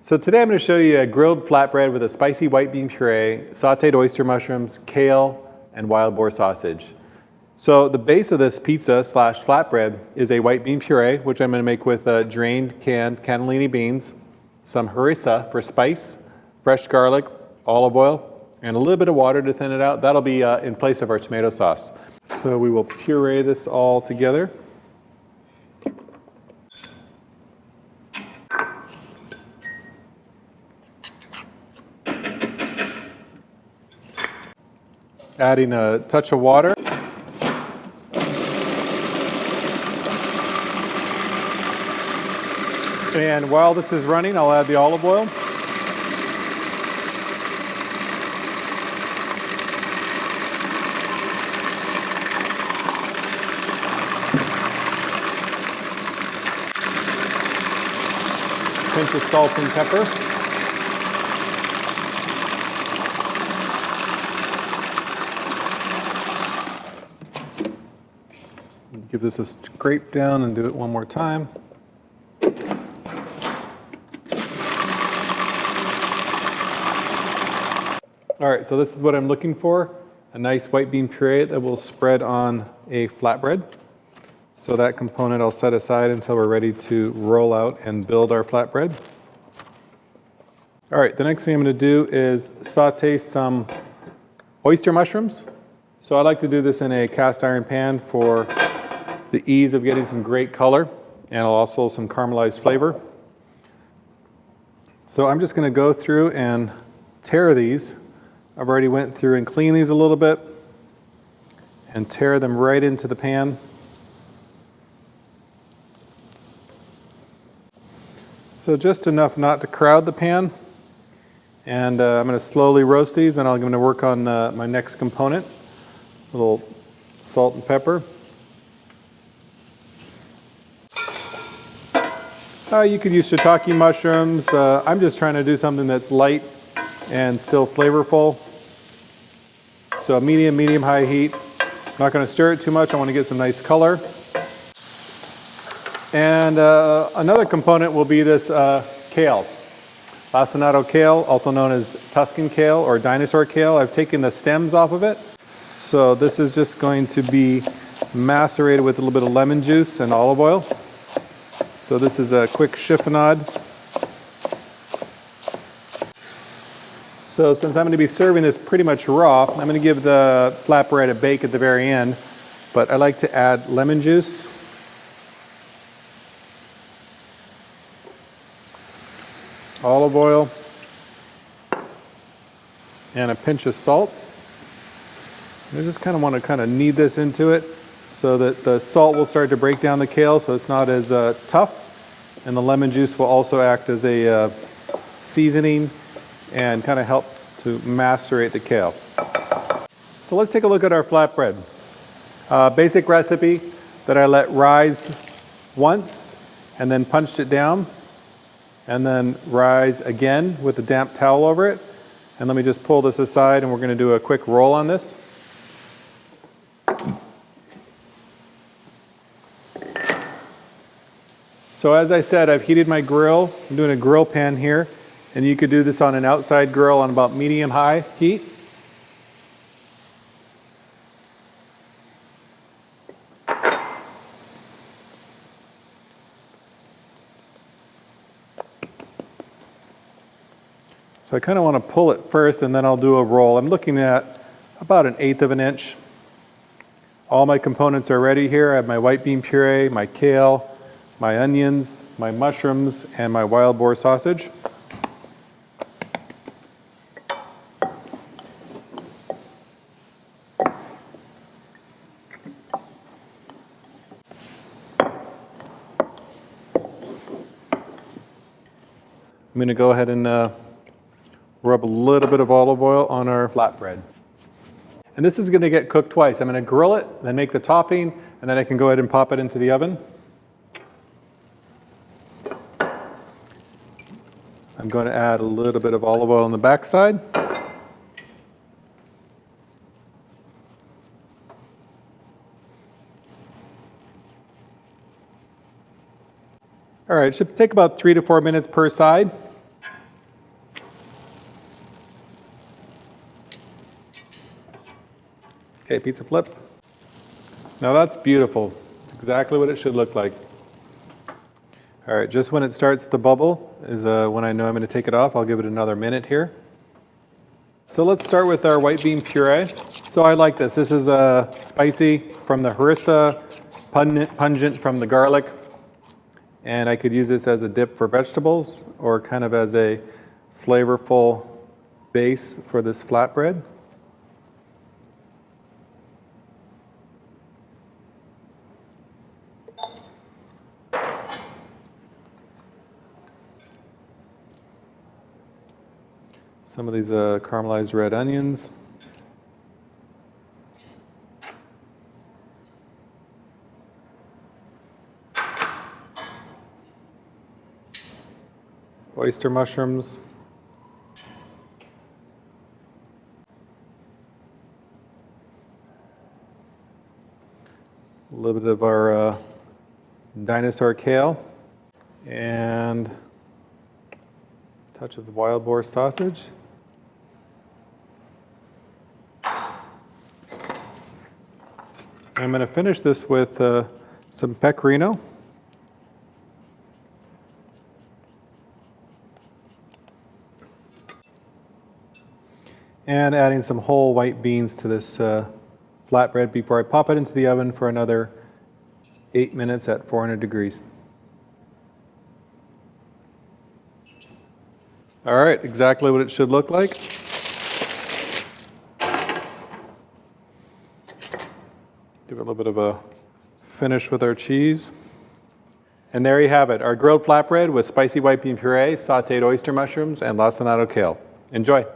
So today I'm going to show you a grilled flatbread with a spicy white bean puree, sauteed oyster mushrooms, kale, and wild boar sausage. So the base of this pizza slash flatbread is a white bean puree, which I'm going to make with drained canned cannellini beans, some harissa for spice, fresh garlic, olive oil, and a little bit of water to thin it out. That'll be in place of our tomato sauce. So we will puree this all together. Adding a touch of water. And while this is running, I'll add the olive oil. Pinch of salt and pepper. Give this a scrape down and do it one more time. All right, so this is what I'm looking for, a nice white bean puree that will spread on a flatbread. So that component I'll set aside until we're ready to roll out and build our flatbread. All right, the next thing I'm going to do is saute some oyster mushrooms. So I like to do this in a cast iron pan for the ease of getting some great color and also some caramelized flavor. So I'm just going to go through and tear these. I've already went through and cleaned these a little bit and tear them right into the pan. So just enough not to crowd the pan. And I'm going to slowly roast these, and I'm going to work on my next component. A little salt and pepper. You could use shiitake mushrooms. I'm just trying to do something that's light and still flavorful. So a medium high heat. I'm not going to stir it too much. I want to get some nice color. And another component will be this kale. Lacinato kale, also known as Tuscan kale or dinosaur kale. I've taken the stems off of it. So this is just going to be macerated with a little bit of lemon juice and olive oil. So this is a quick chiffonade. So since I'm going to be serving this pretty much raw, I'm going to give the flatbread a bake at the very end, but I like to add lemon juice. Olive oil. And a pinch of salt. I just kind of want to knead this into it so that the salt will start to break down the kale so it's not as tough. And the lemon juice will also act as a seasoning and kind of help to macerate the kale. So let's take a look at our flatbread. Basic recipe that I let rise once and then punched it down and then rise again with a damp towel over it. And let me just pull this aside and we're going to do a quick roll on this. So as I said, I've heated my grill. I'm doing a grill pan here, and you could do this on an outside grill on about medium-high heat. So I kind of want to pull it first, and then I'll do a roll. I'm looking at about 1/8 of an inch. All my components are ready here. I have my white bean puree, my kale, my onions, my mushrooms, and my wild boar sausage. I'm going to go ahead and rub a little bit of olive oil on our flatbread. And this is going to get cooked twice. I'm going to grill it, then make the topping, and then I can go ahead and pop it into the oven. I'm going to add a little bit of olive oil on the backside. All right, it should take about 3 to 4 minutes per side. Okay, pizza flip. Now that's beautiful. It's exactly what it should look like. All right, just when it starts to bubble is when I know I'm going to take it off. I'll give it another minute here. So let's start with our white bean puree. So I like this. This is spicy from the harissa, pungent from the garlic. And I could use this as a dip for vegetables or kind of as a flavorful base for this flatbread. Some of these caramelized red onions. Oyster mushrooms. A little bit of our dinosaur kale. And a touch of the wild boar sausage. I'm going to finish this with some pecorino. And adding some whole white beans to this flatbread before I pop it into the oven for another 8 minutes at 400 degrees. All right, exactly what it should look like. Give it a little bit of a finish with our cheese. And there you have it, our grilled flatbread with spicy white bean puree, sauteed oyster mushrooms, and lacinato kale. Enjoy.